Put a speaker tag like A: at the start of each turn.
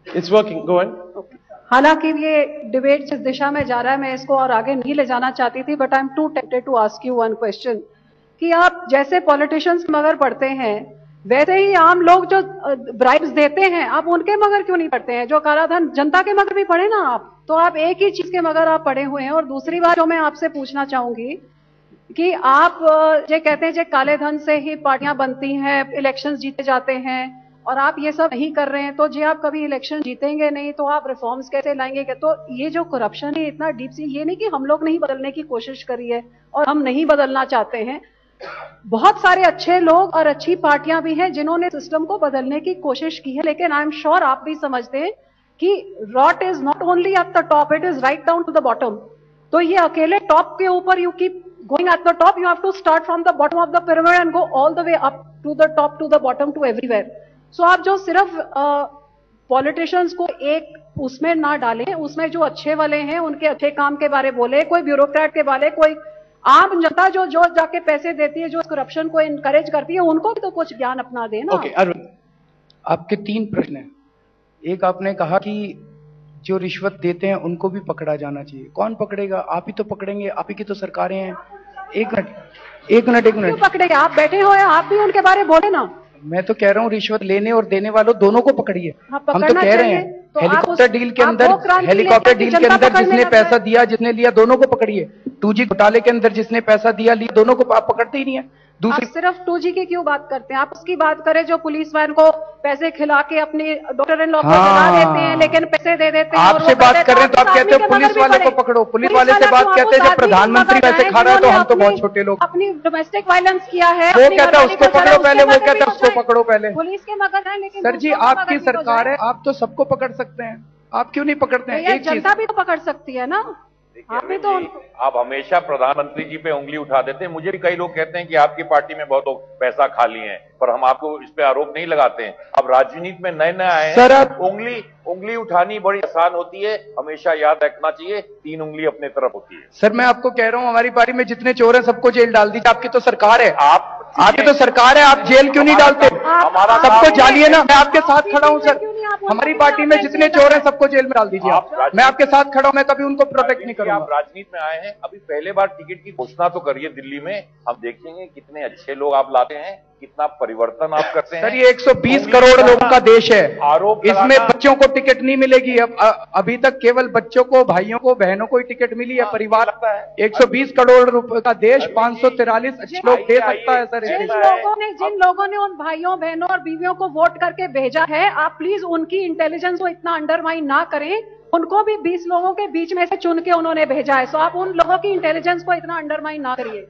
A: It's working. Go on.
B: हालांकि ये debate जिस दिशा में जा रहा है मैं इसको और आगे नहीं ले जाना चाहती थी, but I am too tempted to ask you one question कि आप जैसे पॉलिटिशियंस मगर पढ़ते हैं वैसे ही आम लोग जो ब्राइब्स देते हैं आप उनके मगर क्यों नहीं पढ़ते हैं? जो काला धन जनता के मगर भी पढ़े ना आप, तो आप एक ही चीज के मगर आप पढ़े हुए हैं। और दूसरी बात जो मैं आपसे पूछना चाहूंगी कि आप जो कहते हैं जो काले धन से ही पार्टियां बनती हैं, इलेक्शंस जीते जाते हैं, और आप ये सब नहीं कर रहे हैं, तो जी आप कभी इलेक्शन जीतेंगे नहीं तो आप रिफॉर्म्स कैसे लाएंगे? तो ये जो करप्शन है इतना डीप सी, ये नहीं कि हम लोग नहीं बदलने की कोशिश करी है और हम नहीं बदलना चाहते हैं, बहुत सारे अच्छे लोग और अच्छी पार्टियां भी हैं जिन्होंने सिस्टम को बदलने की कोशिश की है, लेकिन आई एम श्योर आप भी समझते हैं कि rot is not only at the top, it is right down to the bottom. तो ये अकेले टॉप के ऊपर you keep going at the top, you have to start from the bottom of the pyramid and go all the way up to the top to the bottom to everywhere. So आप जो सिर्फ politicians को एक उसमें ना डालें, उसमें जो अच्छे वाले हैं उनके अच्छे काम के बारे बोले, कोई ब्यूरोक्रेट के बारे, कोई आम जनता जो जाके पैसे देती है, जो करप्शन को इनकरेज करती है, उनको भी तो कुछ ज्ञान अपना देना।
C: ओके अरविंद, आपके 3 प्रश्न हैं। एक आपने कहा कि जो रिश्वत देते हैं उनको भी पकड़ा जाना चाहिए। कौन पकड़ेगा? आप ही तो पकड़ेंगे, आप ही की तो सरकारें हैं। एक मिनट
B: क्यों पकड़ेंगे? आप बैठे हुए हैं, आप भी उनके बारे बोले ना।
C: मैं तो कह रहा हूँ रिश्वत लेने और देने वालों दोनों को पकड़िए।
B: हम
C: तो कह रहे हैं
B: तो
C: हेलीकॉप्टर डील के अंदर जिसने पैसा दिया, जिसने लिया, दोनों को पकड़िए। 2G घोटाले के अंदर जिसने पैसा दिया लिया, दोनों को आप पकड़ते ही नहीं है।
B: आप सिर्फ 2G की क्यों बात करते हैं? आप उसकी बात करें जो पुलिस वैन को पैसे खिला के अपनी डॉक्टर इन लॉ को जला देते हैं, लेकिन पैसे दे देते हैं।
C: आपसे बात कर रहे हैं तो आप कहते हो पुलिस वाले को पकड़ो। पुलिस वाले से बात कहते हैं जब प्रधानमंत्री पैसे खा रहा है तो हम तो बहुत छोटे लोग।
B: अपनी डोमेस्टिक वायलेंस किया है,
C: वो कहता है उसको पकड़ो पहले, वो कहता है उसको पकड़ो पहले।
B: पुलिस के मगर है, लेकिन
C: सर जी आपकी सरकार है, आप तो सबको पकड़ सकते हैं, आप क्यों नहीं पकड़ते हैं? एक
B: जनता भी तो पकड़ सकती है ना।
D: आप हमेशा प्रधानमंत्री जी पे उंगली उठा देते हैं। मुझे भी कई लोग कहते हैं कि आपकी पार्टी में बहुत लोग पैसा खा लिए हैं, पर हम आपको इस पे आरोप नहीं लगाते हैं। अब राजनीति में नए आए हैं,
C: सर
D: उंगली उठानी बड़ी आसान होती है। हमेशा याद रखना चाहिए 3 उंगली अपने तरफ होती है।
C: सर मैं आपको कह रहा हूँ हमारी पार्टी में जितने चोर हैं सबको जेल डाल दीजिए। आपकी तो सरकार है, आपकी तो सरकार है, आप जेल क्यों नहीं डालते? सबको जालिए ना। मैं आपके साथ खड़ा हूँ सर, हमारी पार्टी में जितने चोर हैं सबको जेल में डाल दीजिए। मैं आपके साथ खड़ा हूँ, मैं कभी उनको प्रोटेक्ट नहीं करूंगा।
D: आप राजनीति में आए हैं, अभी पहले बार टिकट की घोषणा तो करिए दिल्ली में, हम देखेंगे कितने अच्छे लोग आप लाते हैं, कितना परिवर्तन आप करते हैं।
C: सर ये 120 करोड़ लोगों का देश है, इसमें बच्चों को टिकट नहीं मिलेगी। अभी तक केवल बच्चों को, भाइयों को, बहनों को ही टिकट मिली है। परिवार 120 करोड़ रुपए का देश 543 अच्छे लोग दे सकता है। सर
B: जिन लोगों ने उन भाइयों, बहनों और बीवियों को वोट करके भेजा है, आप प्लीज उनकी इंटेलिजेंस को इतना अंडरमाइन ना करें। उनको भी 20 लोगों के बीच में से चुन के उन्होंने भेजा है, सो आप उन लोगों की इंटेलिजेंस को इतना अंडरमाइन ना करिए।